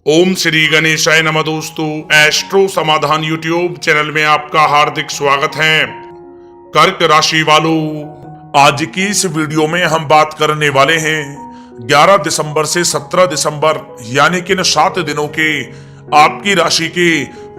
ओम श्री गणेशाय नमः। दोस्तों, एस्ट्रो समाधान यूट्यूब चैनल में आपका हार्दिक स्वागत है। कर्क राशि वालों, आज की इस वीडियो में हम बात करने वाले हैं 11 दिसंबर से 17 दिसंबर यानी कि इन 7 दिनों के आपकी राशि के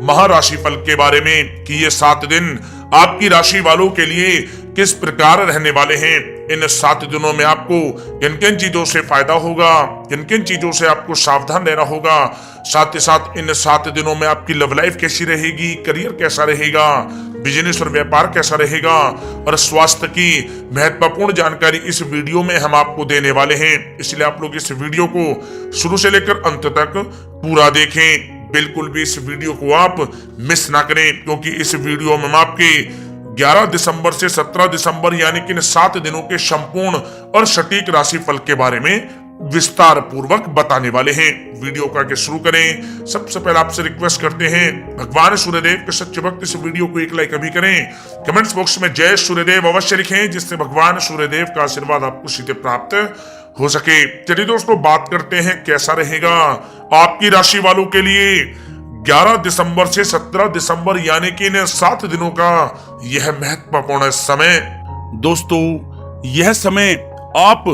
महाराशि फल के बारे में कि ये 7 दिन आपकी राशि वालों के लिए किस प्रकार रहने वाले हैं। इन 7 दिनों में आपको किन किन चीजों से फायदा होगा, किन किन चीजों से आपको सावधान रहना होगा। साथ ही साथ इन 7 दिनों में आपकी लव लाइफ कैसी रहेगी, करियर कैसा रहेगा, बिजनेस और व्यापार कैसा रहेगा और स्वास्थ्य की महत्वपूर्ण जानकारी इस वीडियो में हम आपको देने वाले हैं। इसलिए आप लोग इस वीडियो को शुरू से लेकर अंत तक पूरा देखें। बिल्कुल भी इस वीडियो को आप मिस ना करें, क्योंकि इस वीडियो में हम आपके 11 दिसंबर से 17 दिसंबर यानी कि इन 7 दिनों के संपूर्ण और सटीक राशि फल के बारे में विस्तार पूर्वक बताने वाले हैं। वीडियो को आगे शुरू करें, सबसे पहले आपसे रिक्वेस्ट करते हैं, भगवान सूर्यदेव के सच्चे भक्त इस वीडियो को एक लाइक अभी करें। कमेंट्स बॉक्स में जय सूर्यदेव अवश्य लिखें, जिससे भगवान सूर्यदेव का आशीर्वाद आपको सीधे प्राप्त हो सके। चलिए दोस्तों, बात करते हैं कैसा रहेगा आपकी राशि वालों के लिए 11 दिसंबर से 17 दिसंबर यानी कि इन 7 दिनों का यह महत्वपूर्ण समय। दोस्तों, यह समय आप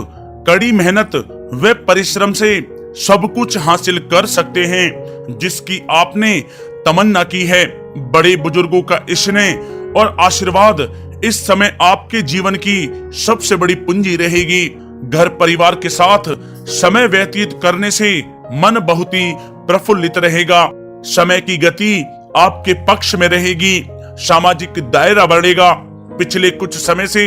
कड़ी मेहनत व परिश्रम से सब कुछ हासिल कर सकते हैं जिसकी आपने तमन्ना की है। बड़े बुजुर्गों का स्नेह और आशीर्वाद इस समय आपके जीवन की सबसे बड़ी पूंजी रहेगी। घर परिवार के साथ समय व्यतीत करने से मन बहुत ही प्रफुल्लित रहेगा। समय की गति आपके पक्ष में रहेगी, सामाजिक दायरा बढ़ेगा। पिछले कुछ समय से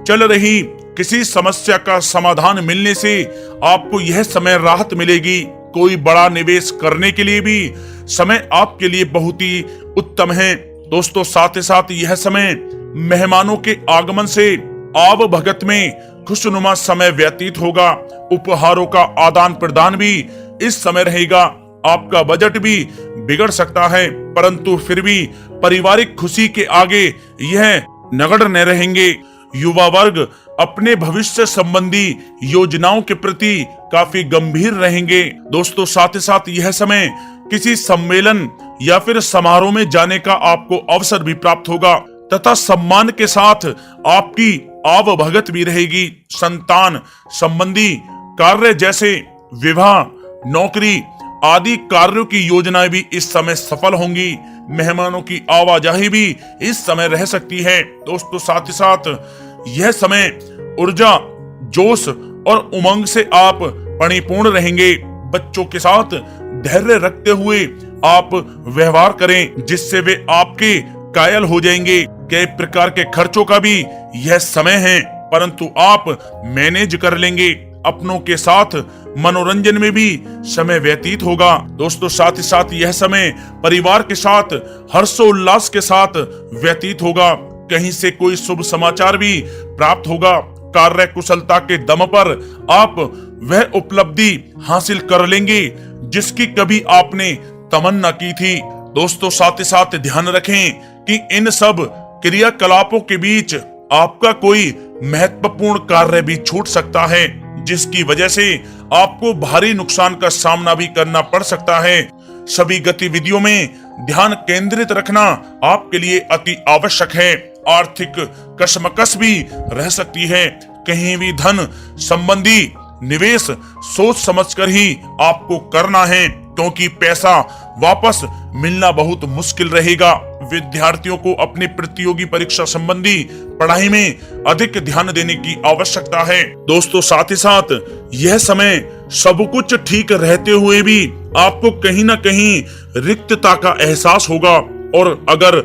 चल रही किसी समस्या का समाधान मिलने से आपको यह समय राहत मिलेगी। कोई बड़ा निवेश करने के लिए भी समय आपके लिए बहुत ही उत्तम है। दोस्तों, साथ ही साथ यह समय मेहमानों के आगमन से आव भगत में खुशनुमा समय व्यतीत होगा। उपहारों का आदान प्रदान भी इस समय रहेगा। आपका बजट भी बिगड़ सकता है, परंतु फिर भी पारिवारिक खुशी के आगे यह नगण्य रहेंगे। युवा वर्ग अपने भविष्य संबंधी योजनाओं के प्रति काफी गंभीर रहेंगे। दोस्तों, साथ ही साथ यह समय किसी सम्मेलन या फिर समारोह में जाने का आपको अवसर भी प्राप्त होगा तथा सम्मान के साथ आपकी आवभगत भी रहेगी। संतान संबंधी कार्य जैसे विवाह, नौकरी आदि कार्यों की योजनाएं भी इस समय सफल होंगी। मेहमानों की आवाजाही भी इस समय रह सकती है। दोस्तों, साथ ही साथ यह समय ऊर्जा, जोश और उमंग से आप परिपूर्ण रहेंगे। बच्चों के साथ धैर्य रखते हुए आप व्यवहार करें, जिससे वे आपके कायल हो जाएंगे। कई प्रकार के खर्चों का भी यह समय है, परंतु आप मैनेज कर लेंगे। अपनों के साथ मनोरंजन में भी समय व्यतीत होगा। दोस्तों, साथ ही साथ यह समय परिवार के साथ हर्षोल्लास के साथ व्यतीत होगा। कहीं से कोई शुभ समाचार भी प्राप्त होगा। कार्य कुशलता के दम पर आप वह उपलब्धि हासिल कर लेंगे जिसकी कभी आपने तमन्ना की थी। दोस्तों, साथ ही साथ ध्यान रखें कि इन सब क्रियाकलापों के बीच आपका कोई महत्वपूर्ण कार्य भी छूट सकता है, जिसकी वजह से आपको भारी नुकसान का सामना भी करना पड़ सकता है। सभी गतिविधियों में ध्यान केंद्रित रखना आपके लिए अति आवश्यक है। आर्थिक कशमकश भी रह सकती है। कहीं भी धन संबंधी निवेश सोच समझकर ही आपको करना है, क्योंकि पैसा वापस मिलना बहुत मुश्किल रहेगा। विद्यार्थियों को अपनी प्रतियोगी परीक्षा संबंधी पढ़ाई में अधिक ध्यान देने की आवश्यकता है। दोस्तों, साथ ही साथ यह समय सब कुछ ठीक रहते हुए भी आपको कहीं ना कहीं रिक्तता का एहसास होगा, और अगर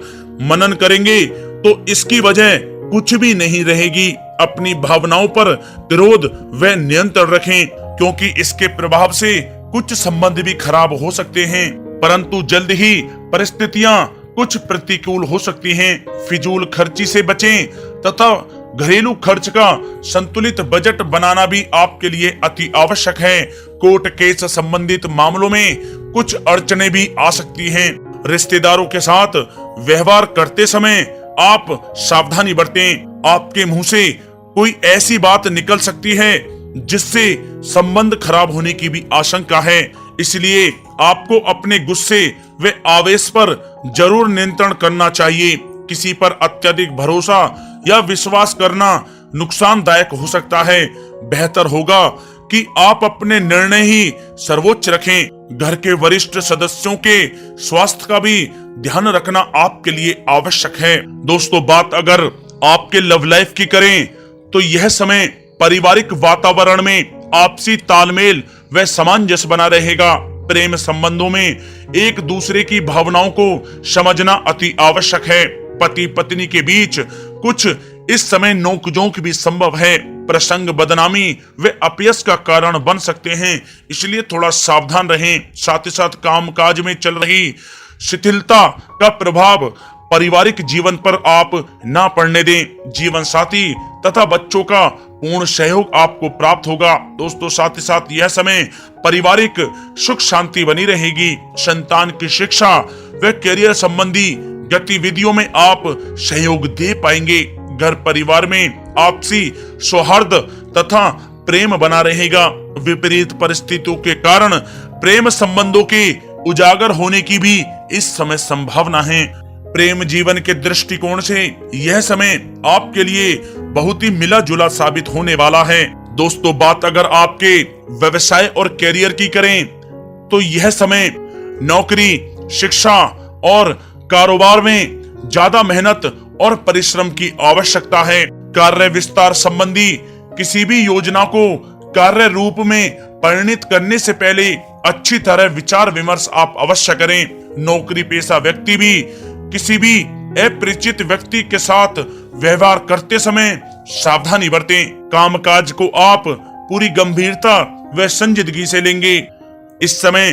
मनन करेंगे तो इसकी वजह कुछ भी नहीं रहेगी। अपनी भावनाओं पर विरोध व नियंत्रण रखें, क्योंकि इसके प्रभाव से कुछ संबंध भी खराब हो सकते हैं, परंतु जल्द ही परिस्थितियां कुछ प्रतिकूल हो सकती हैं। फिजूल खर्ची से बचें तथा घरेलू खर्च का संतुलित बजट बनाना भी आपके लिए अति आवश्यक है। कोर्ट केस संबंधित मामलों में कुछ अड़चनें भी आ सकती हैं। रिश्तेदारों के साथ व्यवहार करते समय आप सावधानी बरतें। आपके मुंह से कोई ऐसी बात निकल सकती है जिससे संबंध खराब होने की भी आशंका है। इसलिए आपको अपने गुस्से व आवेश पर जरूर नियंत्रण करना चाहिए। किसी पर अत्यधिक भरोसा या विश्वास करना नुकसानदायक हो सकता है। बेहतर होगा कि आप अपने निर्णय ही सर्वोच्च रखें। घर के वरिष्ठ सदस्यों के स्वास्थ्य का भी ध्यान रखना आपके लिए आवश्यक है। दोस्तों, बात अगर आपके लव लाइफ की करें तो यह समय पारिवारिक वातावरण में आपसी तालमेल व सामंजस्य बना रहेगा। प्रेम संबंधों में एक दूसरे की भावनाओं को समझना अति आवश्यक है। पति पत्नी के बीच कुछ इस समय नोकझोंक भी संभव है। प्रसंग बदनामी व अपयश का कारण बन सकते हैं, इसलिए थोड़ा सावधान रहें। साथ ही साथ कामकाज में चल रही शिथिलता का प्रभाव पारिवारिक जीवन पर आप ना पड़ने दें। जीवन साथी तथा बच्चों का पूर्ण सहयोग आपको प्राप्त होगा। दोस्तों, साथ ही साथ यह समय पारिवारिक सुख शांति बनी रहेगी। संतान की शिक्षा व करियर संबंधी गतिविधियों में आप सहयोग दे पाएंगे। घर परिवार में आपसी सौहार्द तथा प्रेम बना रहेगा। विपरीत परिस्थितियों के कारण प्रेम संबंधों के उजागर होने की भी इस समय संभावना है। प्रेम जीवन के दृष्टिकोण से यह समय आपके लिए बहुत ही मिला जुला साबित होने वाला है। दोस्तों, बात अगर आपके व्यवसाय और करियर की करें तो यह समय नौकरी, शिक्षा और कारोबार में ज्यादा मेहनत और परिश्रम की आवश्यकता है। कार्य विस्तार संबंधी किसी भी योजना को कार्य रूप में परिणित करने से पहले अच्छी तरह विचार विमर्श आप अवश्य करें। नौकरी पेशा व्यक्ति भी किसी भी अपरिचित व्यक्ति के साथ व्यवहार करते समय सावधानी बरतें। कामकाज को आप पूरी गंभीरता व संजीदगी से लेंगे। इस समय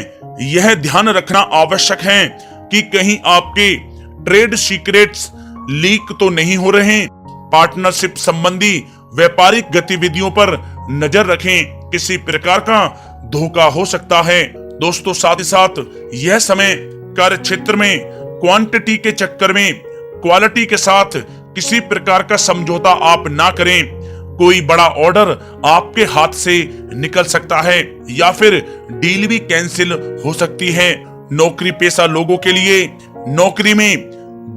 यह ध्यान रखना आवश्यक है कि कहीं आपके ट्रेड सीक्रेट्स लीक तो नहीं हो रहे। पार्टनरशिप संबंधी व्यापारिक गतिविधियों पर नजर रखें, किसी प्रकार का धोखा हो सकता है। दोस्तों, साथ ही साथ यह समय कार्य क्षेत्र में क्वांटिटी के चक्कर में क्वालिटी के साथ किसी प्रकार का समझौता आप ना करें। कोई बड़ा ऑर्डर आपके हाथ से निकल सकता है या फिर डील भी कैंसिल हो सकती है। नौकरी पेशा लोगों के लिए नौकरी में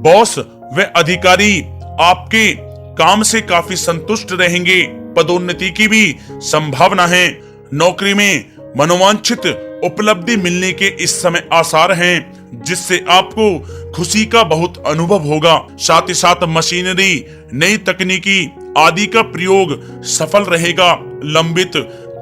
बॉस व अधिकारी आपके काम से काफी संतुष्ट रहेंगे। पदोन्नति की भी संभावना है। नौकरी में मनोवांछित उपलब्धि मिलने के इस समय आसार हैं, जिससे आपको खुशी का बहुत अनुभव होगा। साथ ही साथ मशीनरी, नई तकनीकी आदि का प्रयोग सफल रहेगा। लंबित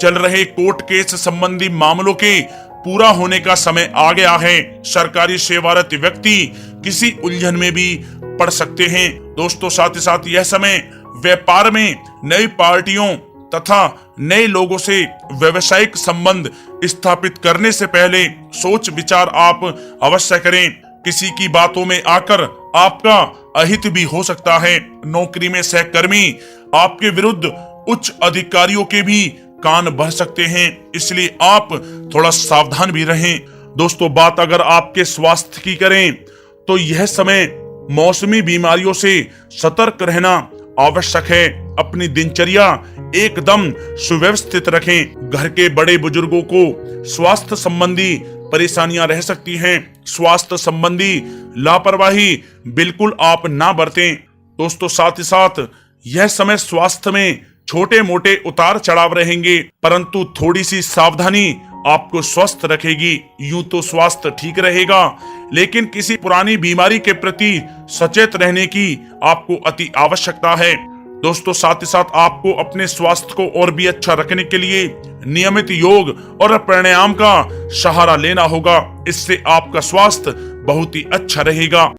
चल रहे कोर्ट केस संबंधी मामलों के पूरा होने का समय आ गया है। सरकारी सेवारत व्यक्ति किसी उलझन में भी पड़ सकते हैं। दोस्तों, साथ ही साथ यह समय व्यापार में नई पार्टियों तथा नए लोगों से व्यवसायिक संबंध स्थापित करने से पहले सोच विचार आप अवश्य करें। किसी की बातों में आकर आपका अहित भी हो सकता है। नौकरी में सहकर्मी आपके विरुद्ध उच्च अधिकारियों के भी कान भर सकते हैं, इसलिए आप थोड़ा सावधान भी रहें। दोस्तों, बात अगर आपके स्वास्थ्य की करें तो यह समय मौसमी बीमारियों से सतर्क रहना आवश्यक है। अपनी दिनचर्या एकदम सुव्यवस्थित रखें। घर के बड़े बुजुर्गों को स्वास्थ्य संबंधी परेशानियां रह सकती हैं। स्वास्थ्य संबंधी लापरवाही बिल्कुल आप ना बरतें। दोस्तों, साथ ही साथ यह समय स्वास्थ्य में छोटे मोटे उतार चढ़ाव रहेंगे, परंतु थोड़ी सी सावधानी आपको स्वस्थ रखेगी। यूं तो स्वास्थ्य ठीक रहेगा, लेकिन किसी पुरानी बीमारी के प्रति सचेत रहने की आपको अति आवश्यकता है। दोस्तों, साथ ही साथ आपको अपने स्वास्थ्य को और भी अच्छा रखने के लिए नियमित योग और प्राणायाम का सहारा लेना होगा। इससे आपका स्वास्थ्य बहुत ही अच्छा रहेगा।